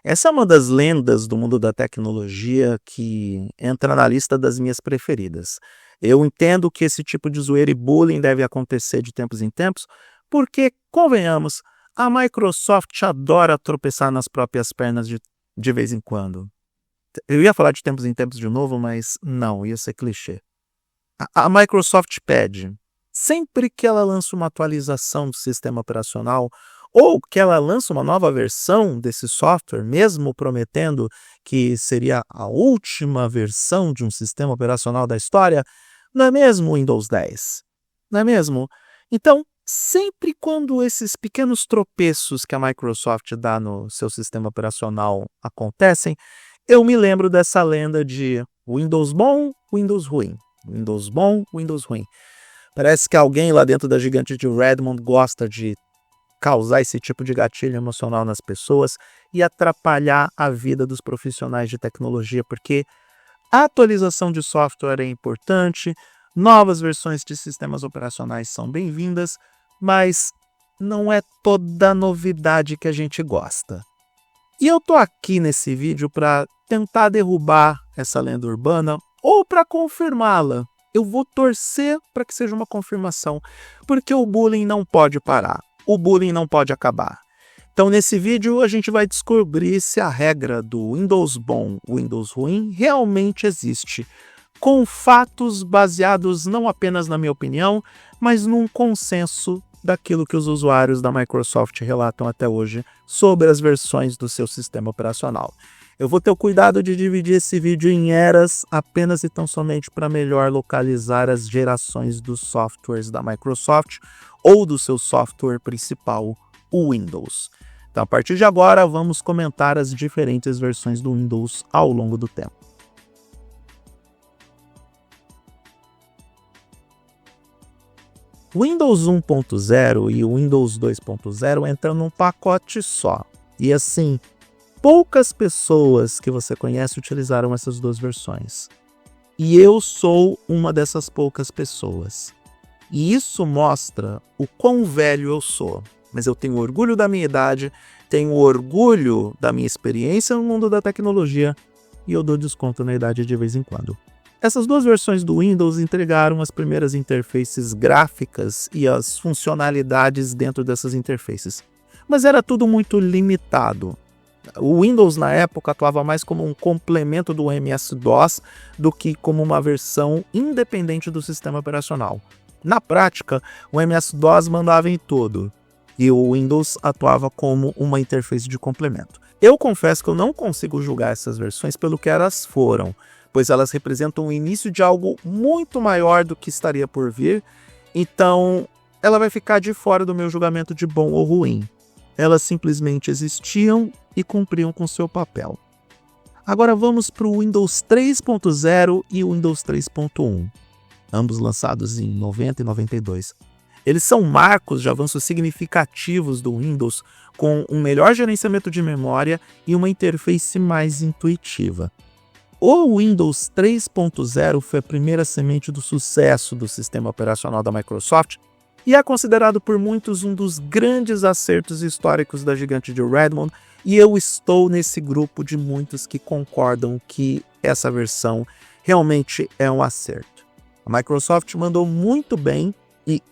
Essa é uma das lendas do mundo da tecnologia que entra na lista das minhas preferidas. Eu entendo que esse tipo de zoeira e bullying deve acontecer de tempos em tempos, porque, convenhamos, a Microsoft adora tropeçar nas próprias pernas de vez em quando. Eu ia falar de tempos em tempos de novo, mas não, ia ser clichê. A Microsoft pede, sempre que ela lança uma atualização do sistema operacional ou que ela lança uma nova versão desse software, mesmo prometendo que seria a última versão de um sistema operacional da história, não é mesmo o Windows 10? Não é mesmo? Então, sempre quando esses pequenos tropeços que a Microsoft dá no seu sistema operacional acontecem, eu me lembro dessa lenda de Windows bom, Windows ruim. Windows bom, Windows ruim. Parece que alguém lá dentro da gigante de Redmond gosta de causar esse tipo de gatilho emocional nas pessoas e atrapalhar a vida dos profissionais de tecnologia, porque a atualização de software é importante, novas versões de sistemas operacionais são bem-vindas, mas não é toda novidade que a gente gosta. E eu tô aqui nesse vídeo para tentar derrubar essa lenda urbana ou para confirmá-la. Eu vou torcer para que seja uma confirmação, porque o bullying não pode parar. O bullying não pode acabar. Então, nesse vídeo, a gente vai descobrir se a regra do Windows bom, Windows ruim, realmente existe, com fatos baseados não apenas na minha opinião, mas num consenso daquilo que os usuários da Microsoft relatam até hoje sobre as versões do seu sistema operacional. Eu vou ter o cuidado de dividir esse vídeo em eras apenas e tão somente para melhor localizar as gerações dos softwares da Microsoft ou do seu software principal, o Windows. Então, a partir de agora, vamos comentar as diferentes versões do Windows ao longo do tempo. O Windows 1.0 e o Windows 2.0 entram num pacote só. E assim, poucas pessoas que você conhece utilizaram essas duas versões. E eu sou uma dessas poucas pessoas. E isso mostra o quão velho eu sou. Mas eu tenho orgulho da minha idade, tenho orgulho da minha experiência no mundo da tecnologia e eu dou desconto na idade de vez em quando. Essas duas versões do Windows entregaram as primeiras interfaces gráficas e as funcionalidades dentro dessas interfaces. Mas era tudo muito limitado. O Windows na época atuava mais como um complemento do MS-DOS do que como uma versão independente do sistema operacional. Na prática, o MS-DOS mandava em tudo e o Windows atuava como uma interface de complemento. Eu confesso que eu não consigo julgar essas versões pelo que elas foram, pois elas representam o início de algo muito maior do que estaria por vir, então ela vai ficar de fora do meu julgamento de bom ou ruim. Elas simplesmente existiam e cumpriam com seu papel. Agora vamos para o Windows 3.0 e o Windows 3.1, ambos lançados em 90 e 92. Eles são marcos de avanços significativos do Windows, com um melhor gerenciamento de memória e uma interface mais intuitiva. O Windows 3.0 foi a primeira semente do sucesso do sistema operacional da Microsoft e é considerado por muitos um dos grandes acertos históricos da gigante de Redmond, e eu estou nesse grupo de muitos que concordam que essa versão realmente é um acerto. A Microsoft mandou muito bem e,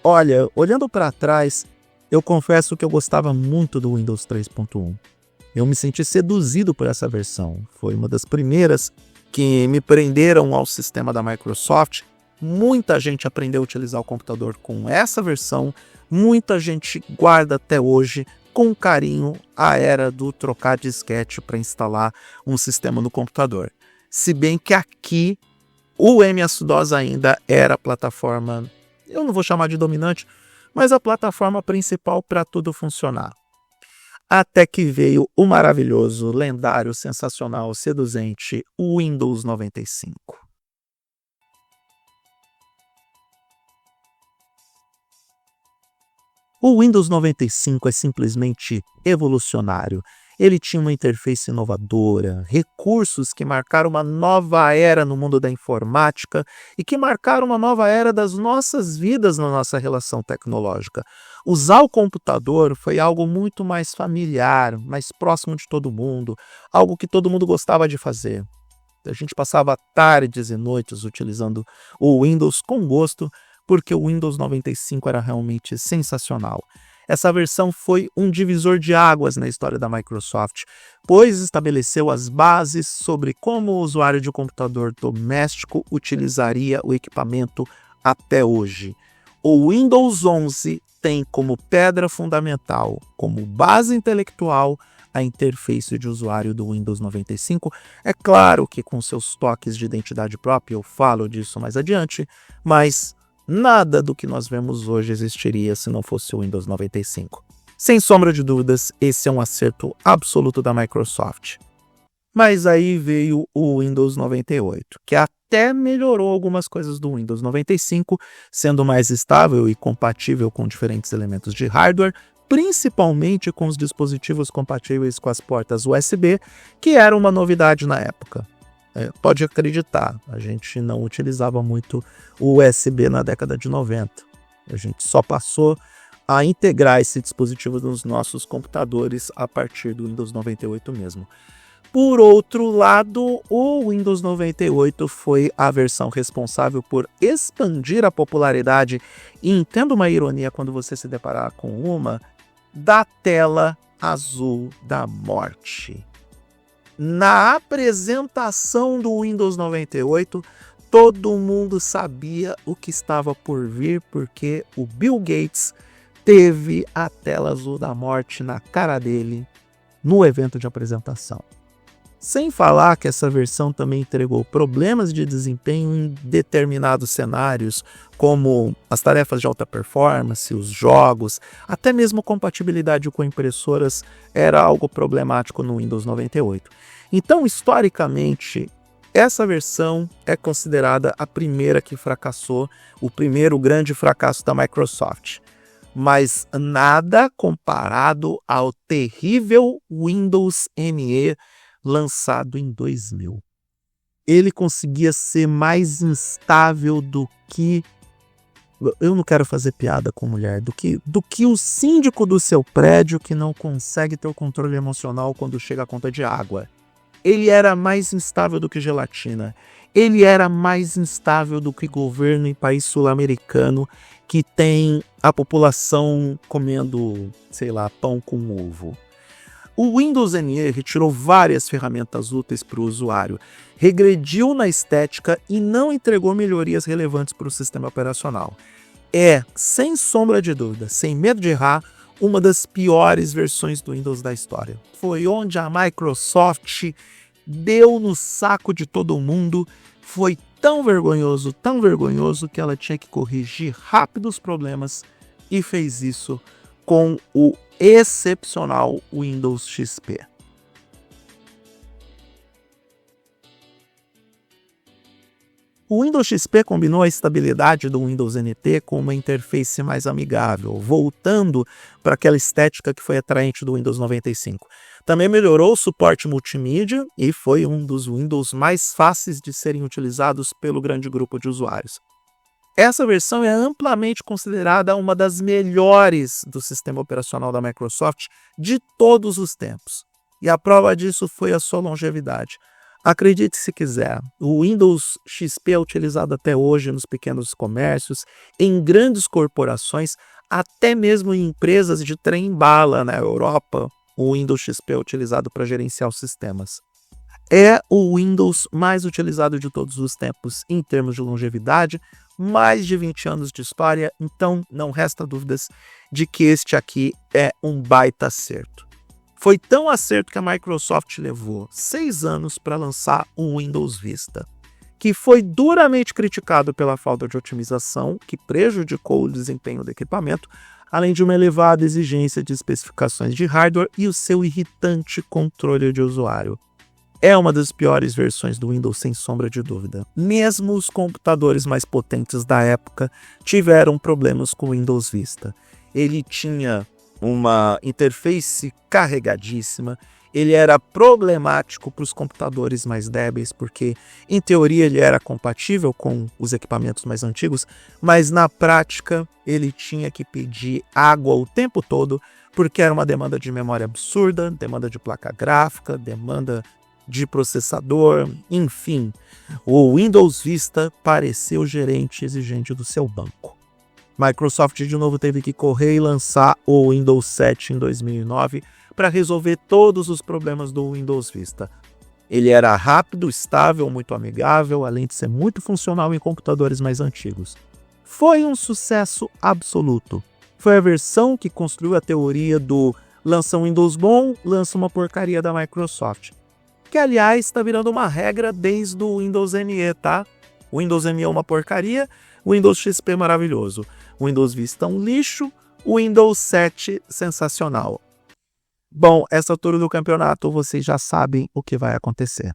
olha, olhando para trás, eu confesso que eu gostava muito do Windows 3.1. Eu me senti seduzido por essa versão. Foi uma das primeiras que me prenderam ao sistema da Microsoft. Muita gente aprendeu a utilizar o computador com essa versão. Muita gente guarda até hoje com carinho a era do trocar disquete para instalar um sistema no computador. Se bem que aqui o MS-DOS ainda era a plataforma, eu não vou chamar de dominante, mas a plataforma principal para tudo funcionar. Até que veio o maravilhoso, lendário, sensacional, seduzente Windows 95. O Windows 95 é simplesmente evolucionário. Ele tinha uma interface inovadora, recursos que marcaram uma nova era no mundo da informática e que marcaram uma nova era das nossas vidas na nossa relação tecnológica. Usar o computador foi algo muito mais familiar, mais próximo de todo mundo, algo que todo mundo gostava de fazer. A gente passava tardes e noites utilizando o Windows com gosto, porque o Windows 95 era realmente sensacional. Essa versão foi um divisor de águas na história da Microsoft, pois estabeleceu as bases sobre como o usuário de computador doméstico utilizaria o equipamento até hoje. O Windows 11 tem como pedra fundamental, como base intelectual, a interface de usuário do Windows 95. É claro que com seus toques de identidade própria, eu falo disso mais adiante, mas nada do que nós vemos hoje existiria se não fosse o Windows 95. Sem sombra de dúvidas, esse é um acerto absoluto da Microsoft. Mas aí veio o Windows 98, que até melhorou algumas coisas do Windows 95, sendo mais estável e compatível com diferentes elementos de hardware, principalmente com os dispositivos compatíveis com as portas USB, que era uma novidade na época. Pode acreditar, a gente não utilizava muito o USB na década de 90. A gente só passou a integrar esse dispositivo nos nossos computadores a partir do Windows 98 mesmo. Por outro lado, o Windows 98 foi a versão responsável por expandir a popularidade, e entenda uma ironia quando você se deparar com uma, da tela azul da morte. Na apresentação do Windows 98, todo mundo sabia o que estava por vir, porque o Bill Gates teve a tela azul da morte na cara dele no evento de apresentação. Sem falar que essa versão também entregou problemas de desempenho em determinados cenários, como as tarefas de alta performance, os jogos, até mesmo compatibilidade com impressoras era algo problemático no Windows 98. Então, historicamente, essa versão é considerada a primeira que fracassou, o primeiro grande fracasso da Microsoft. Mas nada comparado ao terrível Windows ME, lançado em 2000. Ele conseguia ser mais instável do que... Eu não quero fazer piada com mulher. Do que o síndico do seu prédio que não consegue ter o controle emocional quando chega a conta de água. Ele era mais instável do que gelatina. Ele era mais instável do que governo em país sul-americano que tem a população comendo, sei lá, pão com ovo. O Windows ME retirou várias ferramentas úteis para o usuário, regrediu na estética e não entregou melhorias relevantes para o sistema operacional. É, sem sombra de dúvida, sem medo de errar, uma das piores versões do Windows da história. Foi onde a Microsoft deu no saco de todo mundo. Foi tão vergonhoso que ela tinha que corrigir rápido os problemas e fez isso com o excepcional Windows XP. O Windows XP combinou a estabilidade do Windows NT com uma interface mais amigável, voltando para aquela estética que foi atraente do Windows 95. Também melhorou o suporte multimídia e foi um dos Windows mais fáceis de serem utilizados pelo grande grupo de usuários. Essa versão é amplamente considerada uma das melhores do sistema operacional da Microsoft de todos os tempos. E a prova disso foi a sua longevidade. Acredite se quiser, o Windows XP é utilizado até hoje nos pequenos comércios, em grandes corporações, até mesmo em empresas de trem-bala na Europa. O Windows XP é utilizado para gerenciar os sistemas. É o Windows mais utilizado de todos os tempos em termos de longevidade, mais de 20 anos de história, então não resta dúvidas de que este aqui é um baita acerto. Foi tão acerto que a Microsoft levou 6 anos para lançar o Windows Vista, que foi duramente criticado pela falta de otimização, que prejudicou o desempenho do equipamento, além de uma elevada exigência de especificações de hardware e o seu irritante controle de usuário. É uma das piores versões do Windows, sem sombra de dúvida. Mesmo os computadores mais potentes da época tiveram problemas com o Windows Vista. Ele tinha uma interface carregadíssima, ele era problemático para os computadores mais débeis, porque em teoria ele era compatível com os equipamentos mais antigos, mas na prática ele tinha que pedir água o tempo todo, porque era uma demanda de memória absurda, demanda de placa gráfica, demanda de processador, enfim. O Windows Vista pareceu o gerente exigente do seu banco. Microsoft de novo teve que correr e lançar o Windows 7 em 2009 para resolver todos os problemas do Windows Vista. Ele era rápido, estável, muito amigável, além de ser muito funcional em computadores mais antigos. Foi um sucesso absoluto. Foi a versão que construiu a teoria do lança um Windows bom, lança uma porcaria da Microsoft. Que, aliás, está virando uma regra desde o Windows ME, tá? O Windows ME é uma porcaria, o Windows XP é maravilhoso. O Windows Vista é um lixo, o Windows 7 sensacional. Bom, essa altura do campeonato vocês já sabem o que vai acontecer.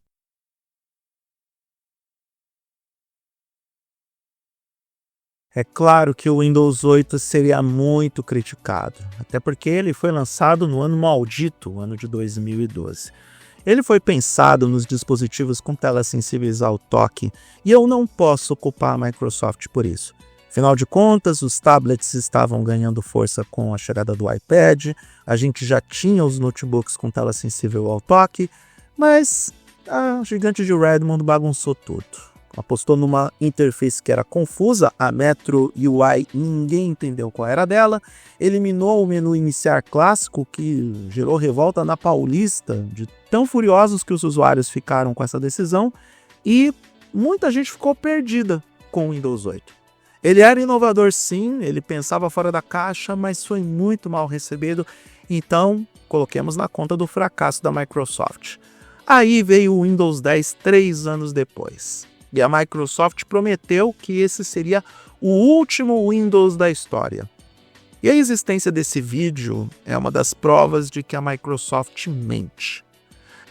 É claro que o Windows 8 seria muito criticado, até porque ele foi lançado no ano maldito, o ano de 2012. Ele foi pensado nos dispositivos com telas sensíveis ao toque, e eu não posso culpar a Microsoft por isso. Afinal de contas, os tablets estavam ganhando força com a chegada do iPad, a gente já tinha os notebooks com tela sensível ao toque, mas a gigante de Redmond bagunçou tudo. Apostou numa interface que era confusa, a Metro UI ninguém entendeu qual era dela, eliminou o menu iniciar clássico, que gerou revolta na Paulista, de tão furiosos que os usuários ficaram com essa decisão, e muita gente ficou perdida com o Windows 8. Ele era inovador sim, ele pensava fora da caixa, mas foi muito mal recebido, então coloquemos na conta do fracasso da Microsoft. Aí veio o Windows 10 3 anos depois. E a Microsoft prometeu que esse seria o último Windows da história. E a existência desse vídeo é uma das provas de que a Microsoft mente.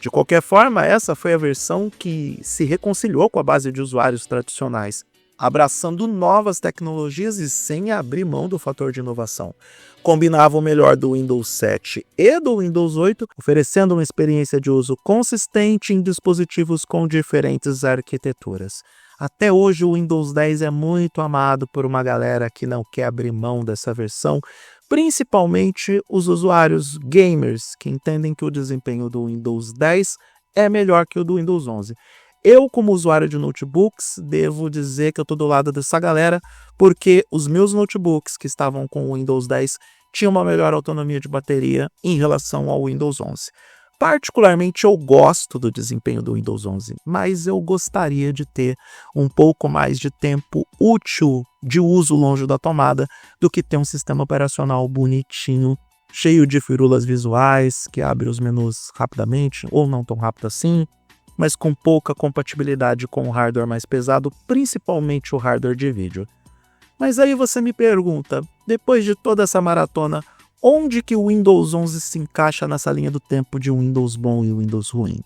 De qualquer forma, essa foi a versão que se reconciliou com a base de usuários tradicionais, abraçando novas tecnologias e sem abrir mão do fator de inovação. Combinava o melhor do Windows 7 e do Windows 8, oferecendo uma experiência de uso consistente em dispositivos com diferentes arquiteturas. Até hoje o Windows 10 é muito amado por uma galera que não quer abrir mão dessa versão, principalmente os usuários gamers, que entendem que o desempenho do Windows 10 é melhor que o do Windows 11. Eu, como usuário de notebooks, devo dizer que eu estou do lado dessa galera, porque os meus notebooks que estavam com o Windows 10 tinham uma melhor autonomia de bateria em relação ao Windows 11. Particularmente, eu gosto do desempenho do Windows 11, mas eu gostaria de ter um pouco mais de tempo útil de uso longe da tomada do que ter um sistema operacional bonitinho, cheio de firulas visuais, que abre os menus rapidamente, ou não tão rápido assim, mas com pouca compatibilidade com o hardware mais pesado, principalmente o hardware de vídeo. Mas aí você me pergunta, depois de toda essa maratona, onde que o Windows 11 se encaixa nessa linha do tempo de Windows bom e Windows ruim?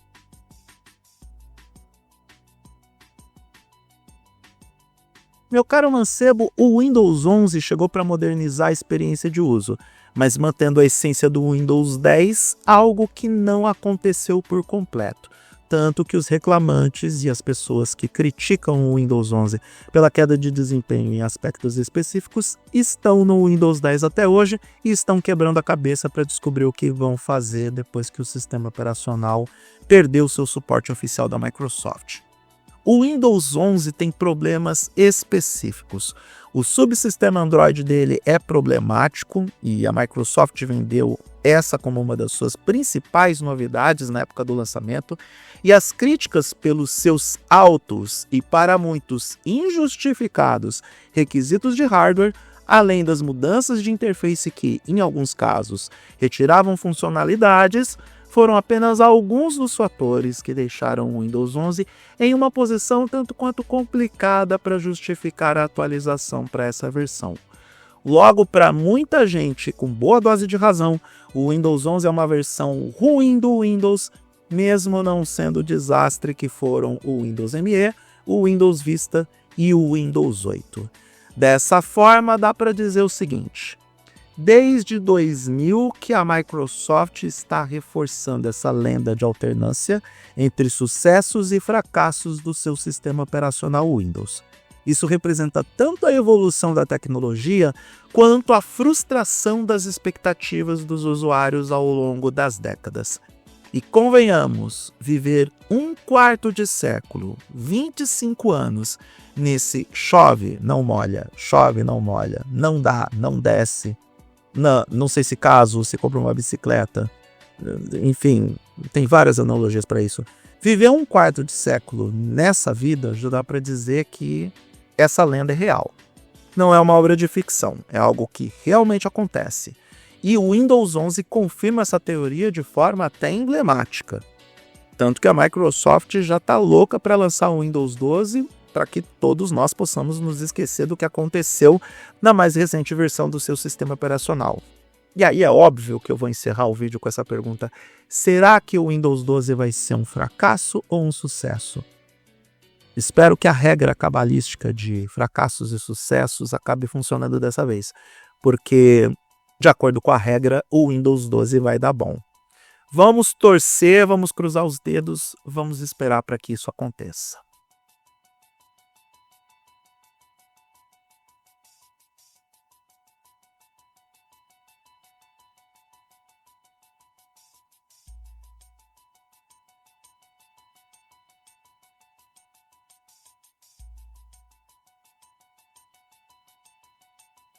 Meu caro mancebo, o Windows 11 chegou para modernizar a experiência de uso, mas mantendo a essência do Windows 10, algo que não aconteceu por completo. Tanto que os reclamantes e as pessoas que criticam o Windows 11 pela queda de desempenho em aspectos específicos estão no Windows 10 até hoje e estão quebrando a cabeça para descobrir o que vão fazer depois que o sistema operacional perdeu seu suporte oficial da Microsoft. O Windows 11 tem problemas específicos. O subsistema Android dele é problemático e a Microsoft vendeu essa como uma das suas principais novidades na época do lançamento, e as críticas pelos seus altos e para muitos injustificados requisitos de hardware, além das mudanças de interface que, em alguns casos, retiravam funcionalidades, foram apenas alguns dos fatores que deixaram o Windows 11 em uma posição tanto quanto complicada para justificar a atualização para essa versão. Logo, para muita gente com boa dose de razão, o Windows 11 é uma versão ruim do Windows, mesmo não sendo o desastre que foram o Windows ME, o Windows Vista e o Windows 8. Dessa forma, dá para dizer o seguinte: Desde 2000 que a Microsoft está reforçando essa lenda de alternância entre sucessos e fracassos do seu sistema operacional Windows. Isso representa tanto a evolução da tecnologia quanto a frustração das expectativas dos usuários ao longo das décadas. E convenhamos, viver um quarto de século, 25 anos, nesse chove, não molha, não dá, não desce, não sei se caso, se compra uma bicicleta, enfim, tem várias analogias para isso. Viver um quarto de século nessa vida já dá para dizer que essa lenda é real. Não é uma obra de ficção, é algo que realmente acontece. E o Windows 11 confirma essa teoria de forma até emblemática. Tanto que a Microsoft já está louca para lançar o Windows 12 para que todos nós possamos nos esquecer do que aconteceu na mais recente versão do seu sistema operacional. E aí é óbvio que eu vou encerrar o vídeo com essa pergunta: será que o Windows 12 vai ser um fracasso ou um sucesso? Espero que a regra cabalística de fracassos e sucessos acabe funcionando dessa vez, porque, de acordo com a regra, o Windows 12 vai dar bom. Vamos torcer, vamos cruzar os dedos, vamos esperar para que isso aconteça.